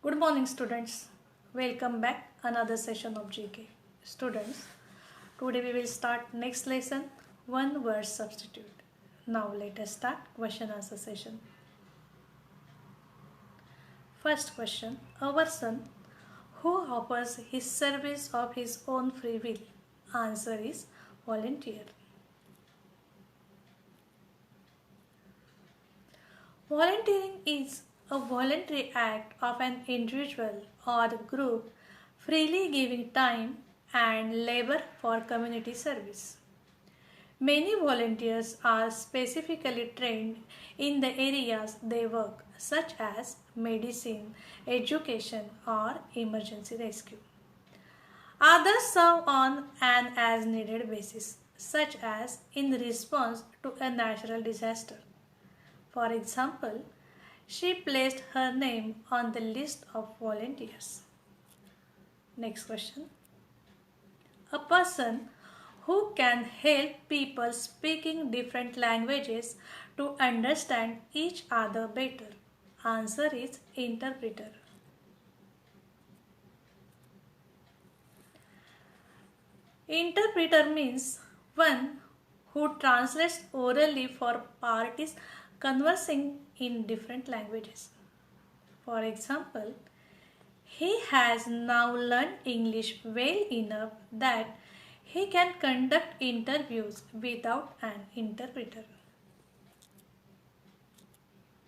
Good morning students. Welcome back another session of GK. Students, today we will start next lesson one word substitute. Now let us start question answer session. First question, a person who offers his service of his own free will. Answer is volunteer. Volunteering is a voluntary act of an individual or group freely giving time and labor for community service. Many volunteers are specifically trained in the areas they work, such as medicine, education, or emergency rescue. Others serve on an as needed basis, such as in response to a natural disaster. For example, she placed her name on the list of volunteers. Next question. A person who can help people speaking different languages to understand each other better. Answer is interpreter. Interpreter means one who translates orally for parties conversing in different languages. For example, he has now learned English well enough that he can conduct interviews without an interpreter.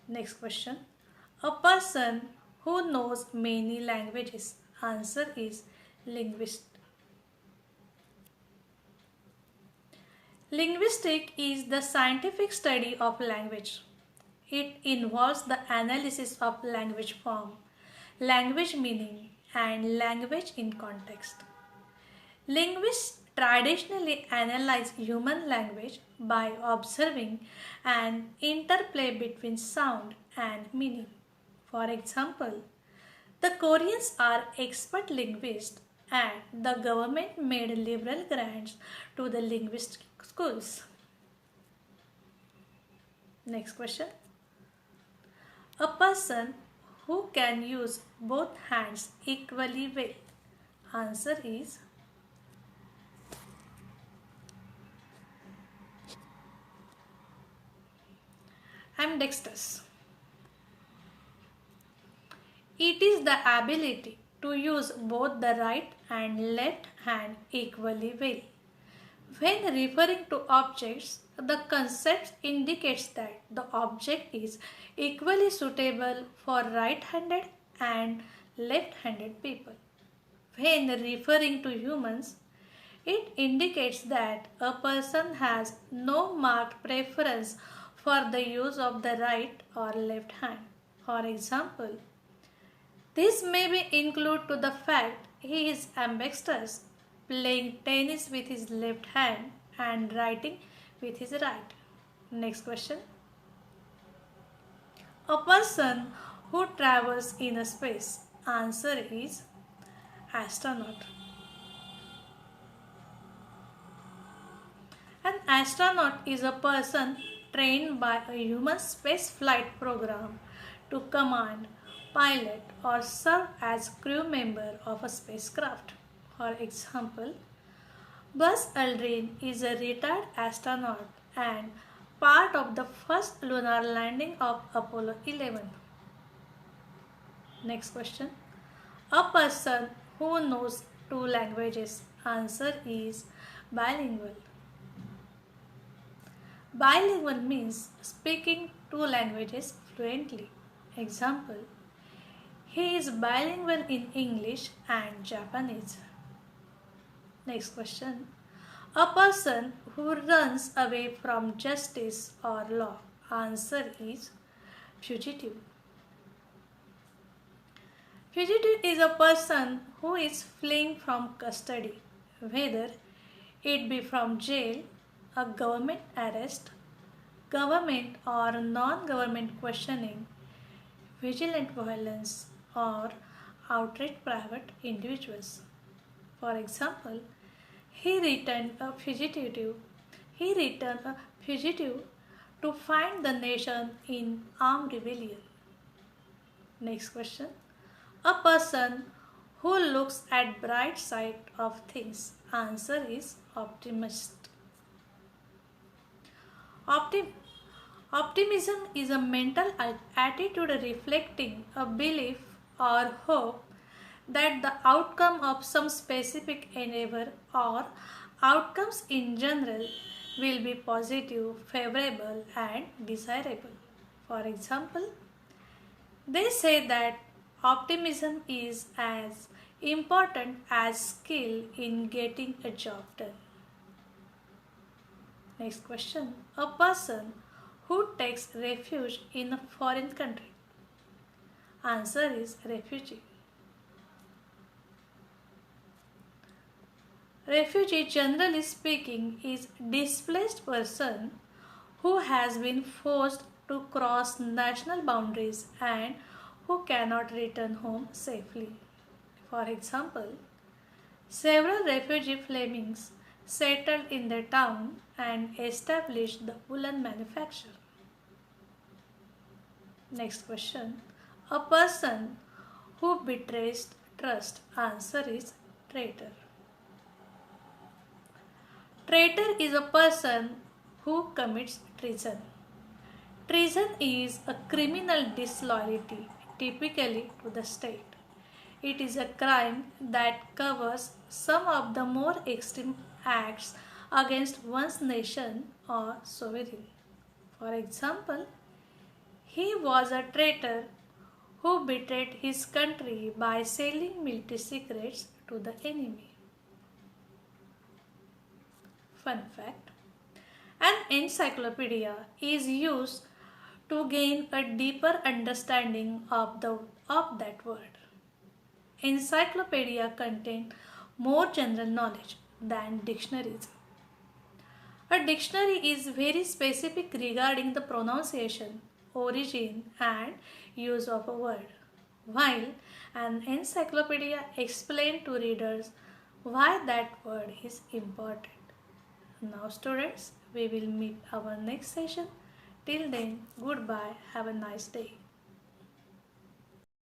Next question. A person who knows many languages. Answer is linguist. Linguistics is the scientific study of language. It involves the analysis of language form, language meaning, and language in context. Linguists traditionally analyze human language by observing an interplay between sound and meaning. For example, the Koreans are expert linguists and the government made liberal grants to the linguistic schools. Next question. A person who can use both hands equally well. Answer is ambidextrous. It is the ability to use both the right and left hand equally well. When referring to objects, the concept indicates that the object is equally suitable for right-handed and left-handed people. When referring to humans, it indicates that a person has no marked preference for the use of the right or left hand. For example, this may be include to the fact he is ambidextrous, playing tennis with his left hand and writing with his right. Next question. A person who travels in a space. Answer is astronaut. An astronaut is a person trained by a human space flight program to command, pilot, or serve as crew member of a spacecraft. For example, Buzz Aldrin is a retired astronaut and part of the first lunar landing of Apollo 11. Next question. A person who knows two languages. Answer is bilingual. Bilingual means speaking two languages fluently. Example, he is bilingual in English and Japanese. Next question. A person who runs away from justice or law. Answer is fugitive. Fugitive is a person who is fleeing from custody, whether it be from jail, a government arrest, government or non-government questioning, vigilant violence, or outright private individuals. For example, he returned a fugitive to find the nation in armed rebellion. Next question. A person who looks at bright side of things. Answer is optimist. Optim- Optimism is a mental attitude reflecting a belief or hope that the outcome of some specific endeavor or outcomes in general will be positive, favorable, and desirable. For example, they say that optimism is as important as skill in getting a job done. Next question. A person who takes refuge in a foreign country. Answer is refugee. Refugee, generally speaking, is displaced person who has been forced to cross national boundaries and who cannot return home safely. For example, several refugee Flemings settled in the town and established the woolen manufacture. Next question. A person who betrays trust. Answer is traitor. Traitor is a person who commits treason. Treason is a criminal disloyalty, typically to the state. It is a crime that covers some of the more extreme acts against one's nation or sovereignty. For example, he was a traitor who betrayed his country by selling military secrets to the enemy. Fun fact: an encyclopedia is used to gain a deeper understanding of that word. Encyclopedia contain more general knowledge than dictionaries. A dictionary is very specific regarding the pronunciation, origin, and use of a word, while an encyclopedia explains to readers why that word is important. Now, students, we will meet our next session. Till then, goodbye. Have a nice day.